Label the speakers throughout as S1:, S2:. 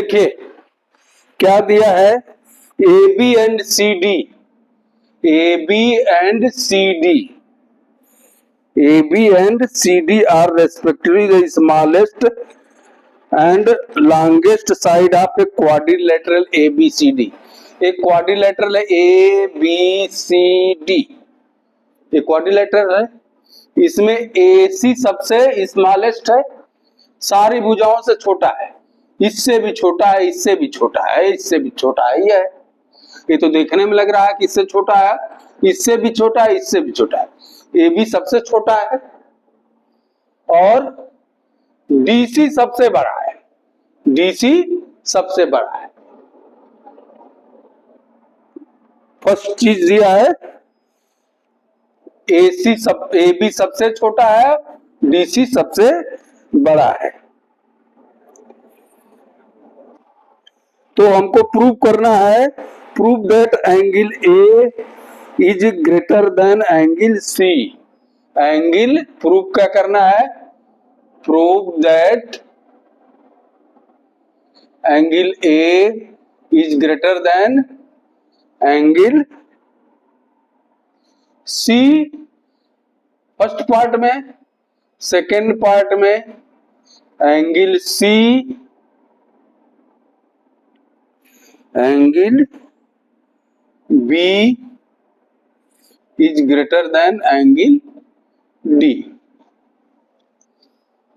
S1: देखिए क्या दिया है, A B and C D, A B and C D, A B and C D are respectively the smallest and longest side of a quadrilateral A B C D. एक quadrilateral है A B C D, ये quadrilateral है, इसमें ए सी सबसे smallest है, सारी भुजाओं से छोटा है, इससे भी छोटा है, इससे भी छोटा है, इससे भी छोटा है, ये तो देखने में लग रहा है कि इससे छोटा है, इससे भी छोटा है, इससे भी छोटा है, ए बी सबसे छोटा है और डीसी सबसे बड़ा है, डीसी सबसे बड़ा है। फर्स्ट चीज दिया है ए बी सबसे छोटा है, डीसी सबसे बड़ा है। तो हमको प्रूव करना है, prove that angle A is greater than angle C. Angle prove क्या करना है, prove that angle A is greater than angle C first part में, सेकेंड पार्ट में angle C, angle B is greater than angle D.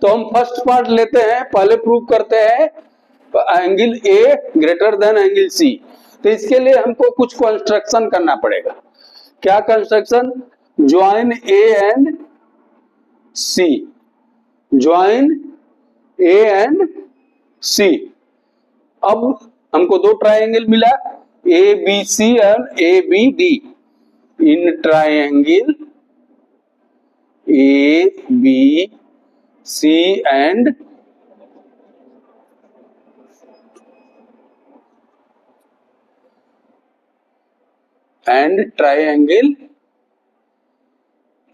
S1: तो हम first part लेते हैं, पहले प्रूव करते हैं angle A greater than angle C. तो इसके लिए हमको कुछ कंस्ट्रक्शन करना पड़ेगा। क्या construction, join A and C, join A and C. अब हमको दो ट्रायंगल मिला, A B C and A B D. In triangle A B C and triangle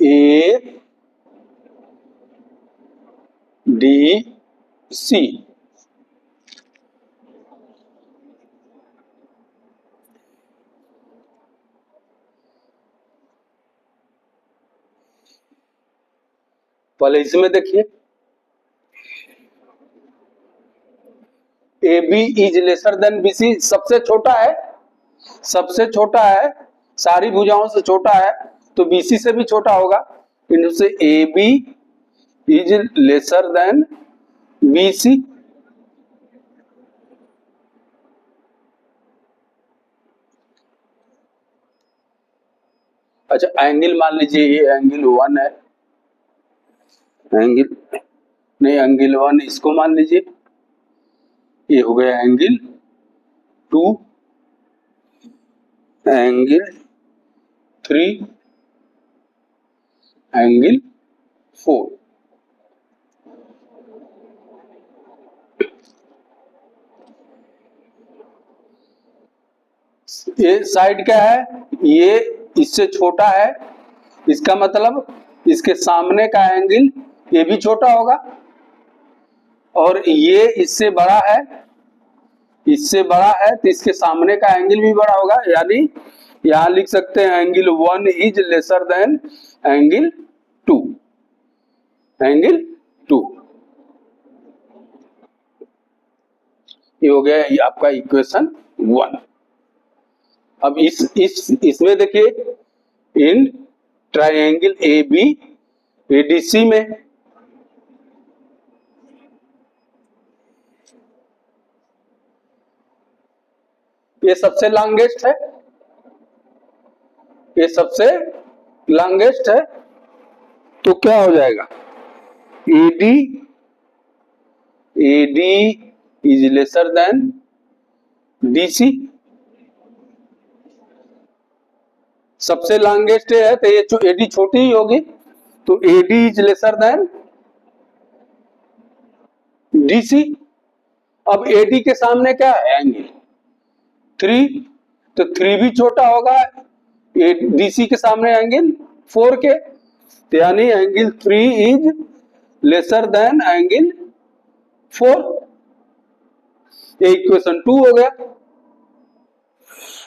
S1: A D C. पहले इसमें देखिए, A B is lesser than B C, सबसे छोटा है, सबसे छोटा है, सारी भुजाओं से छोटा है, तो बीसी से भी छोटा होगा। इनसे A B is lesser than B C. अच्छा एंगल मान लीजिए ये एंगल 1 है, एंगल नहीं, एंगल 1 इसको मान लीजिए, ये हो गया एंगल 2, एंगल 3, एंगल 4। ये साइड क्या है, ये इससे छोटा है, इसका मतलब इसके सामने का एंगल ये भी छोटा होगा, और ये इससे बड़ा है, इससे बड़ा है, तो इसके सामने का एंगल भी बड़ा होगा। यानी यहां लिख सकते हैं angle 1 is lesser than angle 2, angle 2। ये हो गया ये आपका इक्वेशन 1। अब इसमें देखिए, in triangle A B ADC में ये सबसे लॉन्गेस्ट है, ये सबसे लॉन्गेस्ट है, तो क्या हो जाएगा, AD is lesser than DC. सबसे लॉन्गेस्ट है तो ये एडी छोटी ही होगी, तो AD is lesser than DC. अब एडी के सामने क्या है, एंगल 3, तो 3 भी छोटा होगा डीसी के सामने एंगल 4 के, तो यानी angle 3 is lesser than angle 4। ये इक्वेशन 2 हो गया।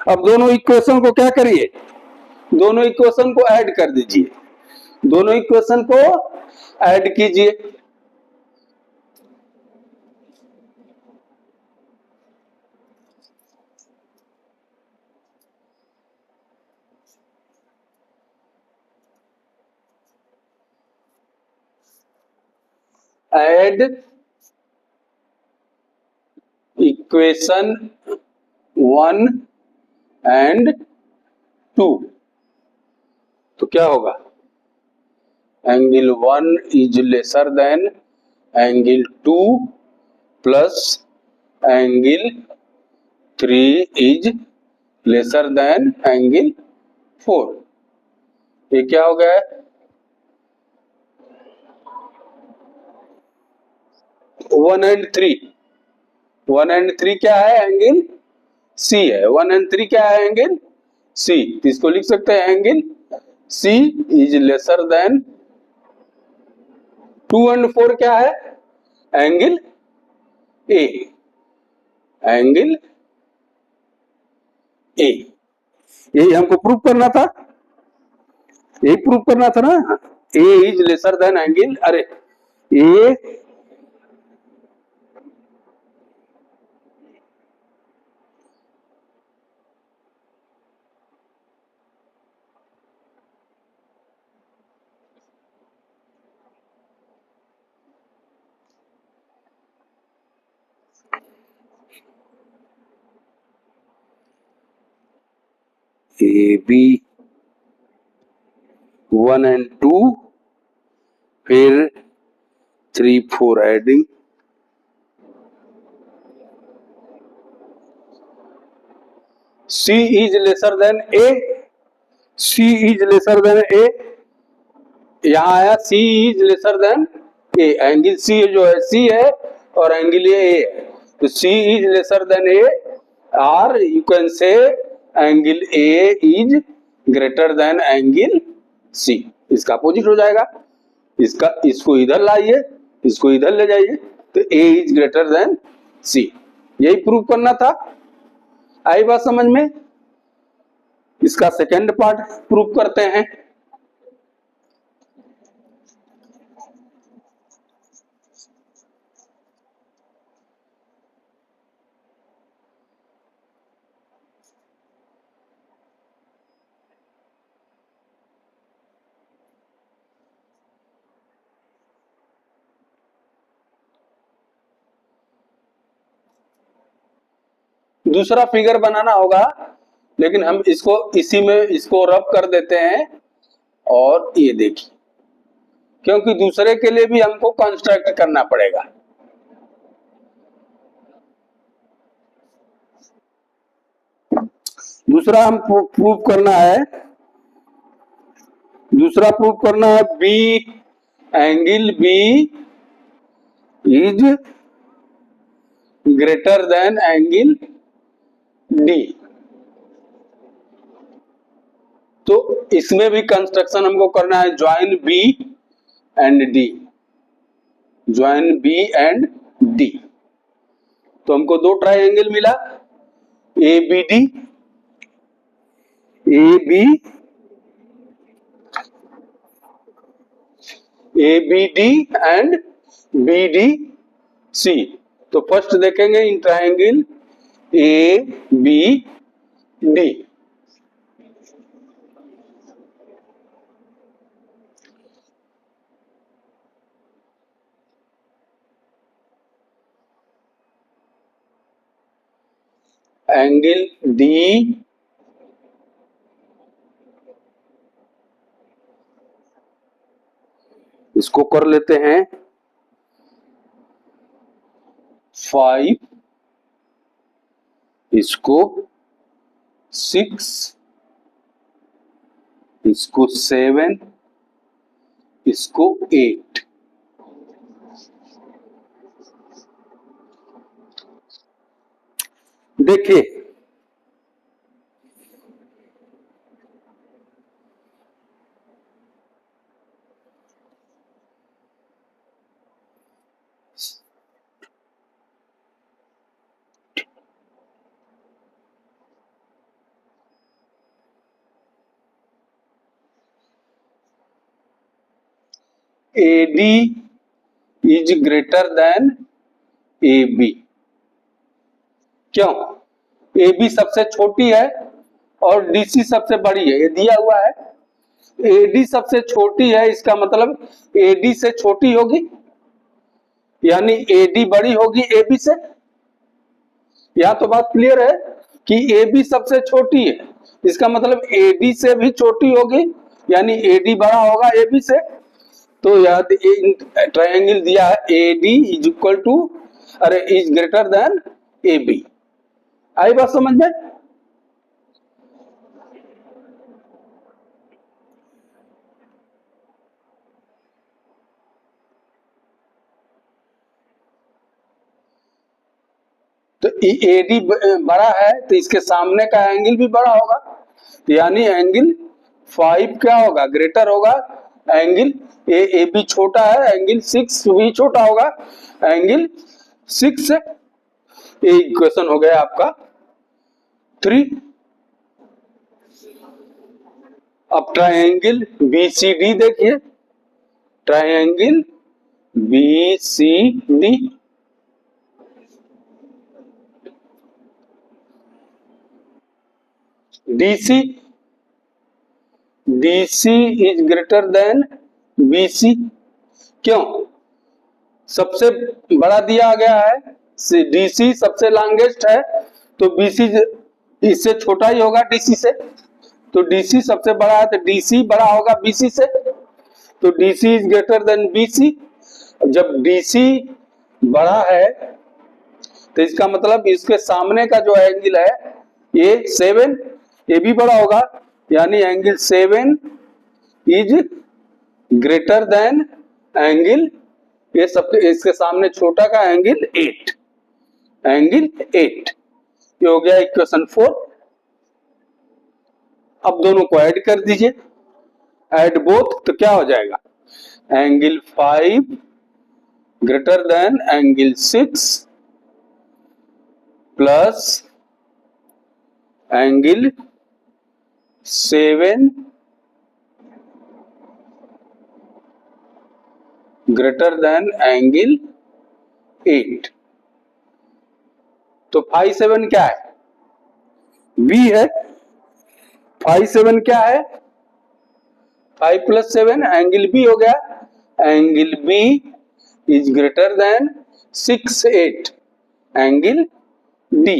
S1: अब दोनों इक्वेशन को क्या करिए, दोनों इक्वेशन को ऐड कर दीजिए, दोनों इक्वेशन को ऐड कीजिए। ऐड इक्वेशन 1 एंड 2, तो क्या होगा, angle 1 is lesser than angle 2 plus angle 3 is lesser than angle 4। ये क्या हो गया है, 1 एंड 3, 1 एंड 3 क्या है, एंगल सी है। 1 एंड 3 क्या है, एंगल सी। तो इसको लिख सकते हैं angle C is lesser than 2 and 4 क्या है, एंगल ए, एंगल ए। यही हमको प्रूव करना था, यही प्रूव करना था ना, ए इज लेसर देन एंगल, अरे ए ए बी 1 एंड 2 फिर 3 4 adding, C is lesser than A, C is lesser than A, यहाँ आया C is lesser than A, angle C जो है C है और एंगल A है, तो C is lesser than A, or you can say angle A is greater than angle C, इसका opposite हो जाएगा, इसका इसको इधर लाइए, इसको इधर ले जाइए, तो A is greater than C, यही प्रूव करना था। आई बात समझ में, इसका सेकंड पार्ट प्रूव करते हैं। दूसरा फिगर बनाना होगा, लेकिन हम इसको इसी में इसको रब कर देते हैं, और ये देखिए, क्योंकि दूसरे के लिए भी हमको कंस्ट्रक्ट करना पड़ेगा। दूसरा हम प्रूव करना है, दूसरा प्रूव करना है B, angle B is greater than angle D. तो इसमें भी कंस्ट्रक्शन हमको करना है, join B and D, join B and D. तो हमको दो ट्राइंगल मिला, A B D, A B D and B D C. तो फर्स्ट देखेंगे in triangle A B D, angle D इसको कर लेते हैं 5, इसको 6, इसको 7, इसको 8। देखिए AD is greater then AB। क्यों? AB सबसे छोटी है और DC सबसे बड़ी है, ये दिया हुआ है। AD सबसे छोटी है, इसका मतलब AD से छोटी होगी, यानी AD बड़ी होगी AB से। यह तो बात क्लियर है कि AB सबसे छोटी है, इसका मतलब AD से भी छोटी होगी, यानी AD बड़ा होगा AB से। तो यह ट्रायंगल दिया है AD is equal two is greater then AB। आई बात समझ में? तो AD बड़ा है तो इसके सामने का एंगल भी बड़ा होगा, यानी एंगल 5 क्या होगा? ग्रेटर होगा एंगल AB। छोटा है एंगल 6 भी छोटा होगा एंगल 6 से। ये इक्वेशन हो गया आपका 3। अब ट्रायंगल BCD देखिए, triangle BCD DC is greater then BC। क्यों? सबसे बड़ा दिया गया है, DC सबसे लॉन्गेस्ट है, तो BC इससे छोटा ही होगा DC से। तो DC सबसे बड़ा है तो DC बड़ा होगा BC से, तो DC is greater then BC। जब DC बड़ा है तो इसका मतलब इसके सामने का जो एंगल है ये 7, ये भी बड़ा होगा, यानी angle 7 is greater than angle, ये सब इसके सामने छोटा का एंगल 8, एंगल 8। ये हो गया इक्वेशन 4। अब दोनों को ऐड कर दीजिए, ऐड बोथ, तो क्या हो जाएगा? Angle 5 greater than angle 6 plus angle 7 greater than angle 8। तो 5 7 क्या है? B है। 5 7 क्या है? 5 प्लस 7 एंगल B हो गया। Angle B is greater then 6 8, angle D,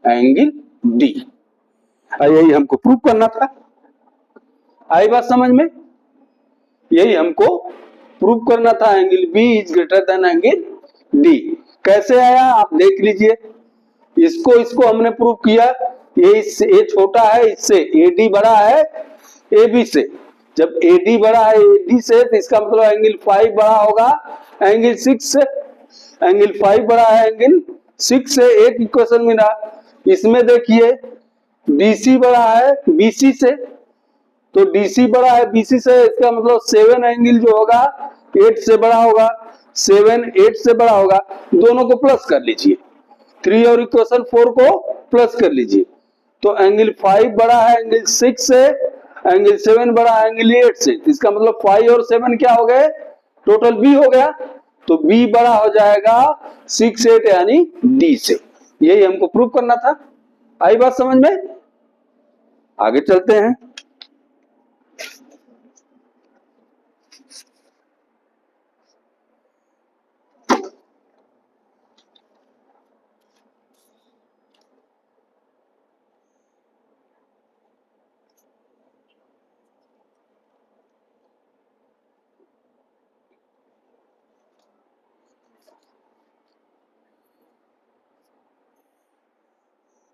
S1: angle D। यही हमको प्रूव करना था। आई बात समझ में? यही हमको प्रूव करना था, angle B is greater than angle D। कैसे आया आप देख लीजिए, इसको इसको हमने प्रूव किया। ये छोटा है इससे, AD बड़ा है AB से। जब AD बड़ा है AD से तो इसका मतलब एंगल 5 बड़ा होगा एंगल 6 से। एंगल 5 बड़ा है एंगल 6 से। एक इक्वेशन मिला। इसमें देखिए DC बड़ा है BC से, तो DC बड़ा है BC से, इसका मतलब 7 एंगल जो होगा 8 से बड़ा होगा, 7 8 से बड़ा होगा। दोनों को प्लस कर लीजिए, 3 और इक्वेशन 4 को प्लस कर लीजिए, तो एंगल 5 बड़ा है एंगल 6 से, एंगल 7 बड़ा है एंगल 8 से। इसका मतलब 5 और 7 क्या हो गए? टोटल B हो गया, तो B बड़ा हो जाएगा 6 8 यानी D से। यही हमको प्रूव करना था। आई बात समझ में? आगे चलते हैं।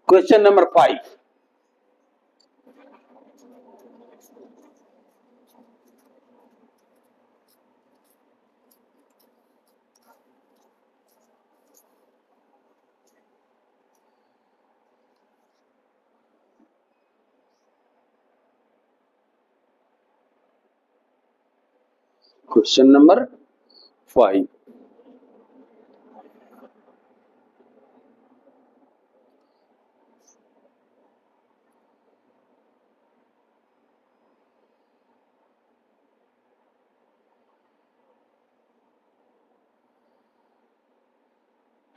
S1: Question number 5। Question number 5।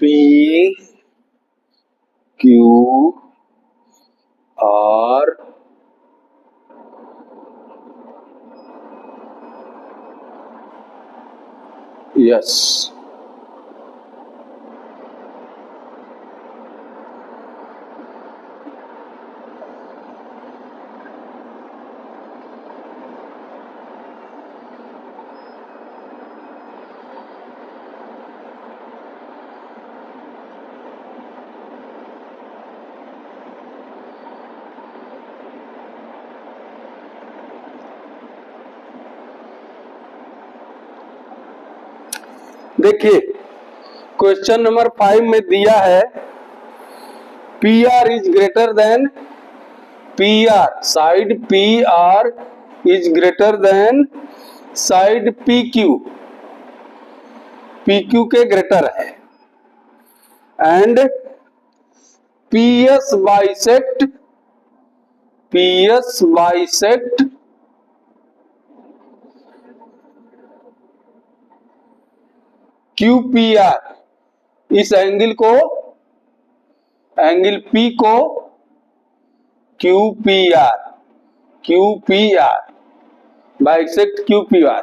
S1: P Q R S. देखिए क्वेश्चन नंबर 5 में दिया है P R is greater than P R, side P R is greater than side P Q, P Q के ग्रेटर है, and P S bisect Q P R, इस angle को, angle P को Q P R bisect Q P R,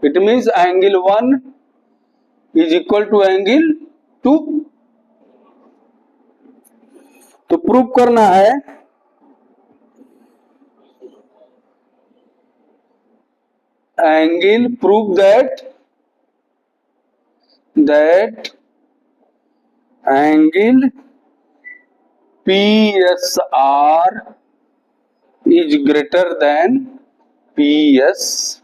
S1: it means angle 1 is equal to angle 2। तो prove करना है angle, prove that angle PSR is greater than PSQ,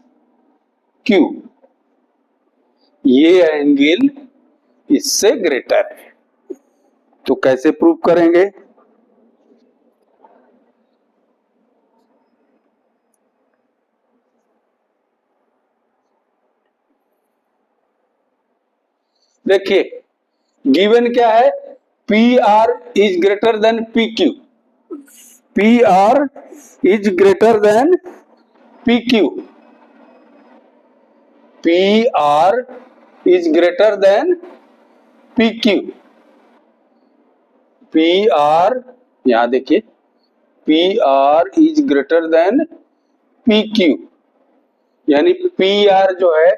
S1: ये angle इससे greater है। तो कैसे प्रूव करेंगे? देखिए गिवन क्या है, P R is greater than P Q, P R is greater than P Q, P R is greater than P Q, P are, यहां देखिए P R is greater than P Q, यानी P R जो है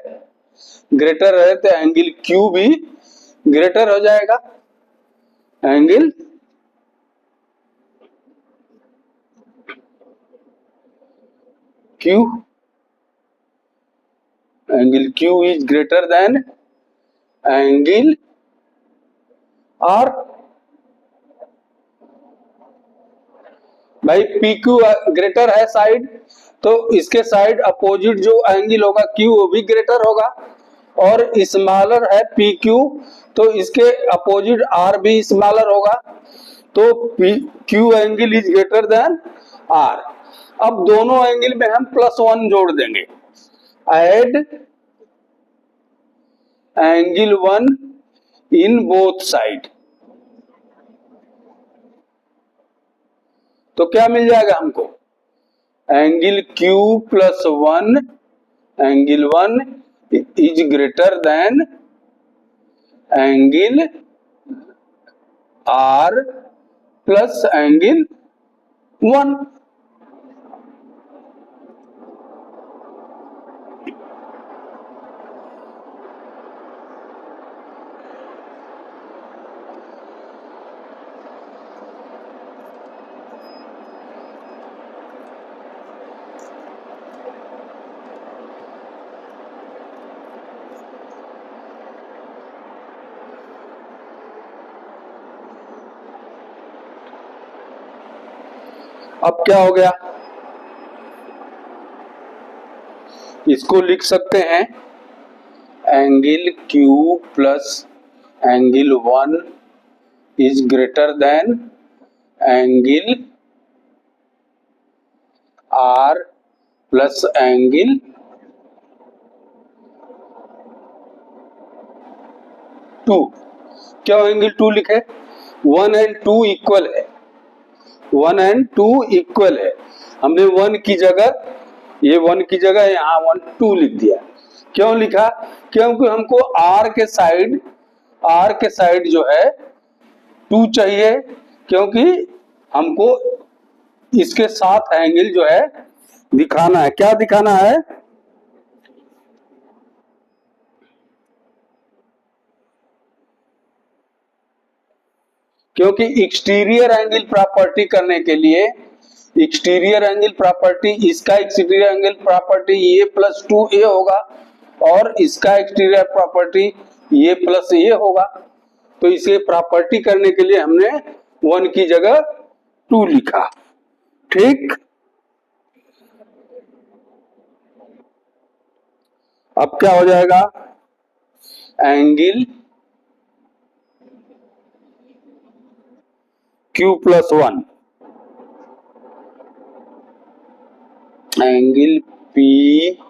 S1: greater है तो angle Q भी greater हो जाएगा, angle Q, angle Q is greater than angle R. भाई पी क्यू ग्रेटर है साइड, तो इसके साइड अपोजिट जो एंगल होगा क्यू वो भी ग्रेटर होगा, और स्मॉलर है पी क्यू तो इसके अपोजिट आर भी स्मॉलर होगा, तो P Q angle is greater than R. अब दोनों एंगल में हम +1 जोड़ देंगे, add angle 1 in both side, तो क्या मिल जाएगा हमको, angle Q +1, angle 1 is greater than angle R plus angle 1। अब क्या हो गया, इसको लिख सकते हैं angle Q plus angle 1 is greater than angle R plus angle 2। क्यों एंगल 2 लिखे, 1 एंड 2 इक्वल है, 1 एंड 2 इक्वल है, हमने 1 की जगह, ये 1 की जगह यहाँ 1 2 लिख दिया। क्यों लिखा, क्योंकि हमको R के साइड आर के साइड जो है 2 चाहिए, क्योंकि हमको इसके साथ एंगल जो है दिखाना है। क्या दिखाना है? क्योंकि एक्सटीरियर एंगल प्रॉपर्टी करने के लिए, एक्सटीरियर एंगल प्रॉपर्टी, इसका एक्सटीरियर एंगल प्रॉपर्टी ये प्लस 2a होगा और इसका एक्सटीरियर प्रॉपर्टी ये प्लस a होगा। तो इसे प्रॉपर्टी करने के लिए हमने 1 की जगह 2 लिखा। ठीक, अब क्या हो जाएगा? Angle Q+1, angle PSR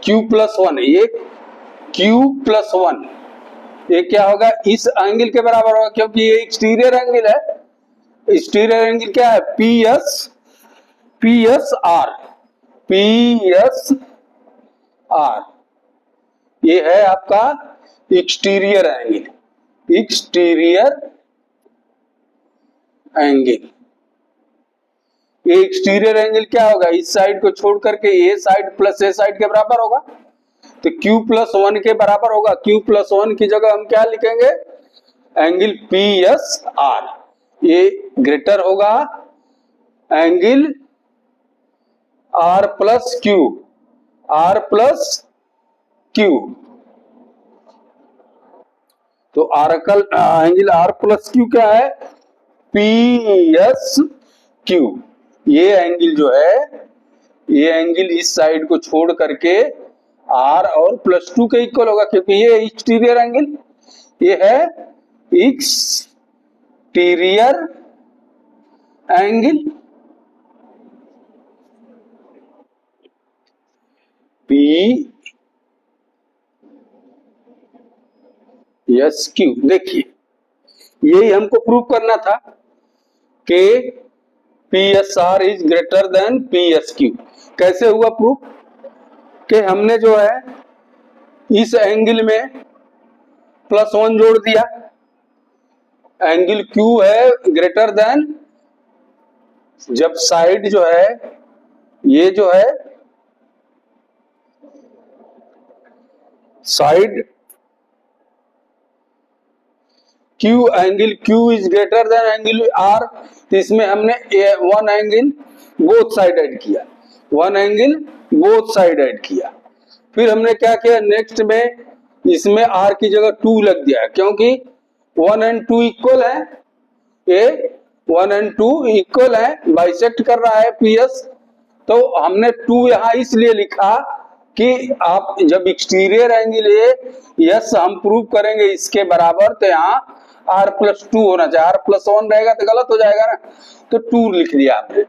S1: Q+1, ये Q+1 ये क्या होगा? इस एंगल के बराबर होगा, क्योंकि ये एक्सटीरियर एंगल है। एक्सटीरियर एंगल क्या है? PSR, ये है आपका एक्सटीरियर एंगल। एक्सटीरियर एंगल, ये एक्सटीरियर एंगल क्या होगा? इस साइड को छोड़ करके ए साइड प्लस ए साइड के बराबर होगा। तो Q+1 के बराबर होगा। Q+1 की जगह हम क्या लिखेंगे? एंगल PSR, ये ग्रेटर होगा एंगल R+Q, R+Q। तो एंगल R+Q क्या है? PSQ। ये एंगल जो है, ये एंगल इस साइड को छोड़ करके R और +2 के इक्वल होगा, क्योंकि ये एक्सटीरियर एंगल, ये है एक्सटीरियर एंगल PSQ। देखिए, यही हमको प्रूव करना था कि PSR is greater then PSQ। कैसे हुआ प्रूफ? कि हमने जो है इस एंगल में +1 जोड़ दिया, एंगल Q है ग्रेटर देन, जब साइड जो है, ये जो है side Q, angle Q is greater than angle R, तो इसमें हमने 1 एंगल बोथ साइड ऐड किया, 1 एंगल बोथ साइड ऐड किया। फिर हमने क्या किया? नेक्स्ट में इसमें R की जगह 2 लग दिया, क्योंकि 1 and 2 इक्वल है, ये 1 and 2 इक्वल है, बाइसेक्ट कर रहा है PS। तो हमने 2 यहां इसलिए लिखा कि आप जब एक्सटीरियर एंगल है, यस हम प्रूव करेंगे इसके बराबर, तो यहाँ R+2 होना चाहिए। R+1 रहेगा तो गलत हो जाएगा ना, तो 2 लिख दिया आपने।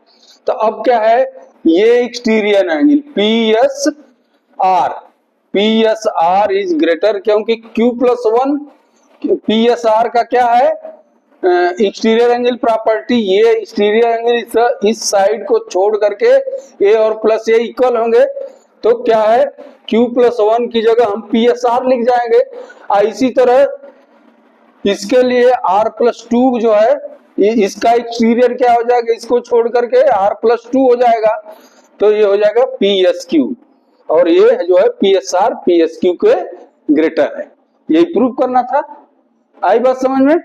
S1: तो अब क्या है? ये exterior angle PSR is greater, क्योंकि Q+1 PSR का क्या है? एक्सटीरियर एंगल प्रॉपर्टी, ये एक्सटीरियर एंगल इस साइड को छोड़ करके ए और प्लस ए इक्वल होंगे, तो क्या है? Q+1 की जगह हम PSR लिख जाएंगे। इसी तरह इसके लिए R+2 जो है, ये इसका एक्सटीरियर क्या हो जाएगा? इसको छोड़ करके R+2 हो जाएगा, तो ये हो जाएगा PSQ, और ये जो है PSR PSQ के ग्रेटर है। यही प्रूव करना था। आई बात समझ में?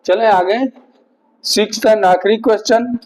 S1: चलें आगे, 6th एंड आखिरी क्वेश्चन।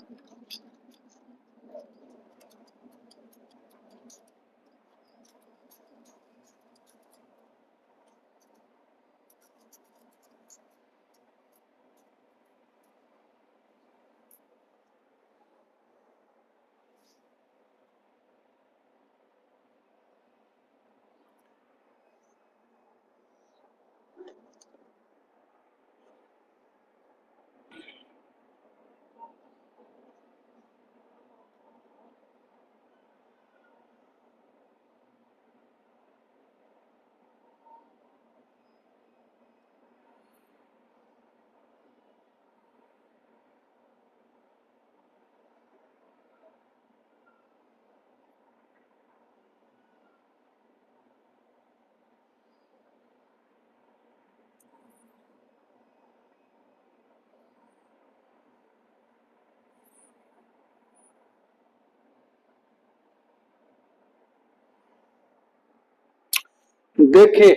S1: देखिए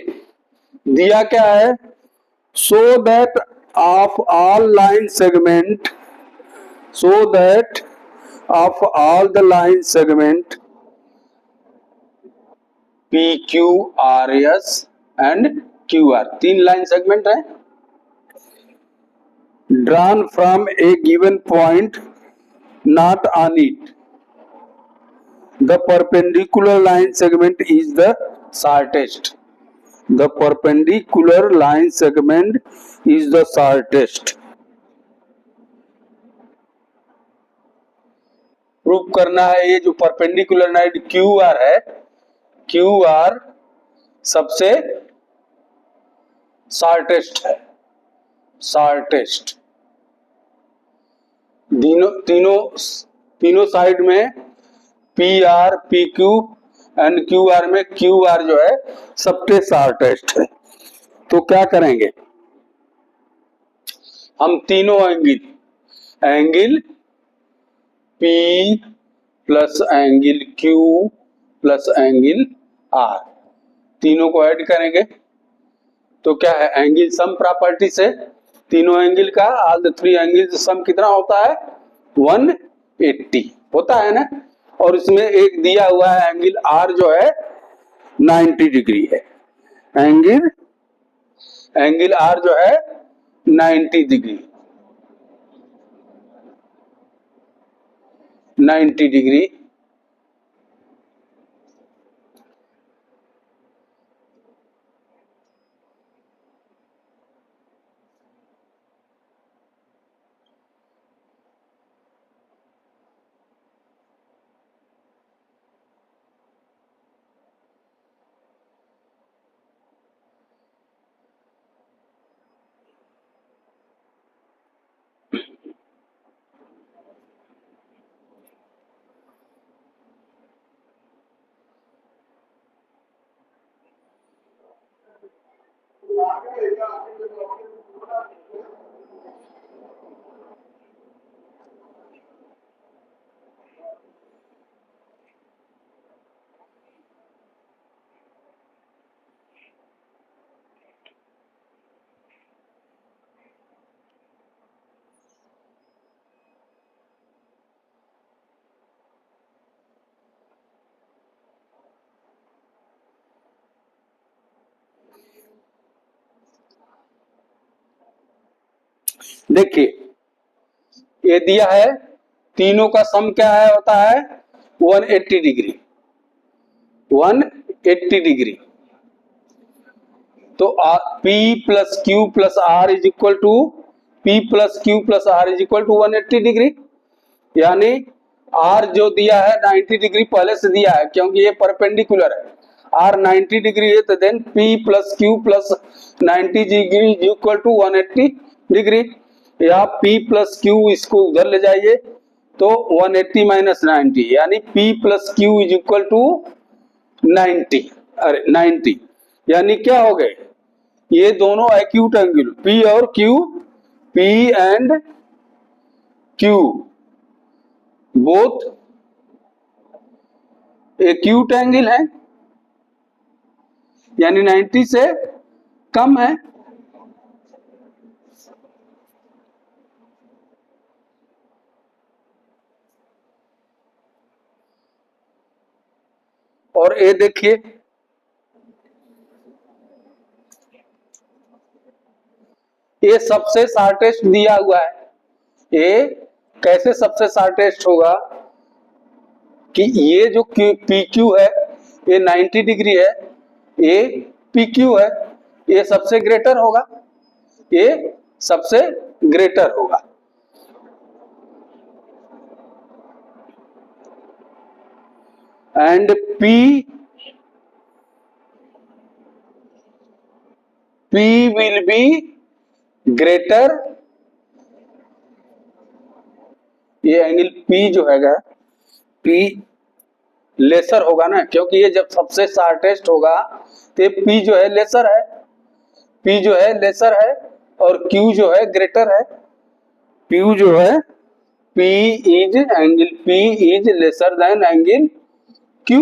S1: दिया क्या है, so that of all line segment, so that of all the line segment PQRS and QR, तीन लाइन सेगमेंट है, drawn from a given point not on it, the perpendicular line segment is the shortest, the perpendicular line segment is the shortest। Prove करना है ये जो perpendicular line Q R है, Q R सबसे shortest है, shortest. तीनों side में P R P Q and Q R में क्यू आर जो है सबसे शॉर्टेस्ट है। तो क्या करेंगे हम, तीनों angle P plus angle Q plus angle R, तीनों को ऐड करेंगे तो क्या है, एंगल सम प्रॉपर्टी से तीनों एंगल का, all the three angle sum कितना होता है, 180 होता है ना। और इसमें एक दिया हुआ है एंगल R जो है 90 डिग्री है, एंगल R जो है 90 डिग्री, 90 डिग्री। देखिए ये दिया है, तीनों का सम क्या है होता है 180 डिग्री, 180 डिग्री। तो P plus Q plus R is equal to, P plus Q plus R is equal to 180 degree. यानी R जो दिया है 90 डिग्री पहले से दिया है क्योंकि ये परपेंडिकुलर है, R 90 डिग्री है, तो then P plus Q plus 90 degree is equal to 180 degree. या P प्लस क्यू इसको उधर ले जाइए तो 180 माइनस 90 यानी P plus Q is equal to 90, अरे 90 यानी क्या हो गए, ये दोनों एक्यूट एंगल P और Q, P and Q both acute angle है यानी 90 से कम है। और ये देखिए ये सबसे शॉर्टेस्ट दिया हुआ है, ये कैसे सबसे शॉर्टेस्ट होगा कि ये जो PQ है ये 90 डिग्री है, ये PQ है, ये सबसे ग्रेटर होगा, ये सबसे ग्रेटर होगा। And P will be greater, ये एंगल P जो हैगा P लेसर होगा ना, क्योंकि ये जब सबसे शॉर्टेस्ट होगा तो P जो है लेसर है, P जो है लेसर है और Q जो है ग्रेटर है। Q जो है P is angle P is lesser than angle Q।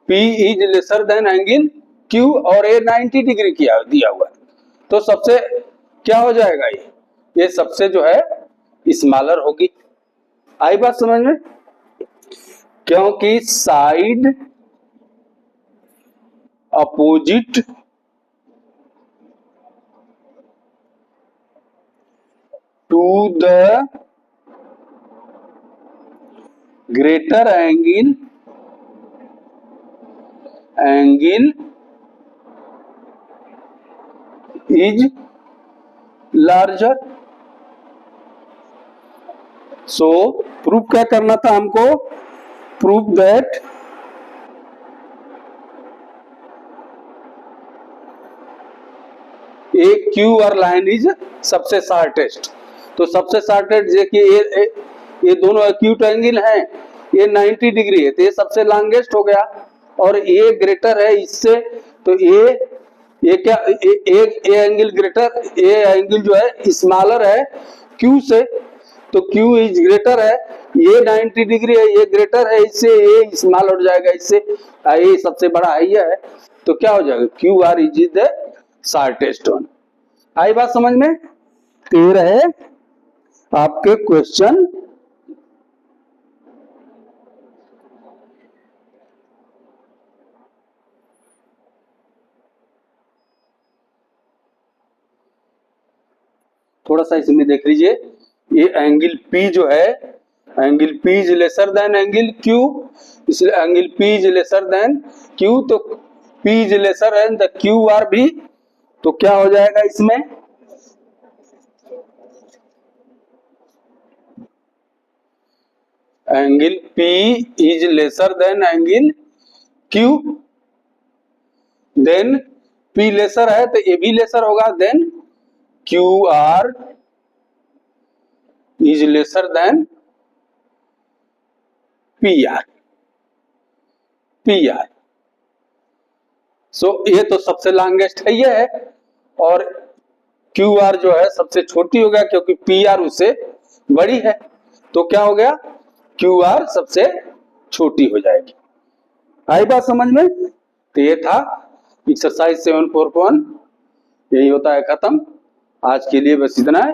S1: P is lesser than angle Q और A 90 डिग्री किया दिया हुआ है, तो सबसे क्या हो जाएगा, ये सबसे जो है स्मॉलर होगी। आई बात समझ में? क्योंकि side opposite to the greater angle is larger. So proof क्या करना था हमको? Proof that A Q R line is सबसे शॉर्टेस्ट। तो सबसे शॉर्टेस्ट देखिए ये दोनों एक्यूट एंगल हैं, ये 90 डिग्री है, तो ये सबसे लॉन्गेस्ट हो गया, और ए ग्रेटर है इससे, तो ये क्या A angle greater, A angle जो है स्मॉलर है क्यू से, तो क्यू इज ग्रेटर है, ये 90 डिग्री है, ये ग्रेटर है इससे, ये स्मॉल हो जाएगा इससे, ये सबसे बड़ा है, तो क्या हो जाएगा? Q R is the shortest one. आई बात समझ में? तो ये रहे आपके क्वेश्चन। थोड़ा सा इसमें देख लीजिए, ये एंगल P जो है, angle P is lesser than angle Q, इसलिए angle P is lesser than Q, तो P is lesser than the QR भी, तो क्या हो जाएगा इसमें? Angle P is lesser than angle Q, then P lesser है तो A भी लेसर होगा, then QR is lesser than PR। So ये तो सबसे लॉन्गेस्ट है ये है, और QR जो है सबसे छोटी हो गया क्योंकि PR उससे बड़ी है, तो क्या हो गया? QR सबसे छोटी हो जाएगी। आई बात समझ में? तो ये था एक्सरसाइज 7.1, यही होता है खत्म। आज के लिए बस इतना है।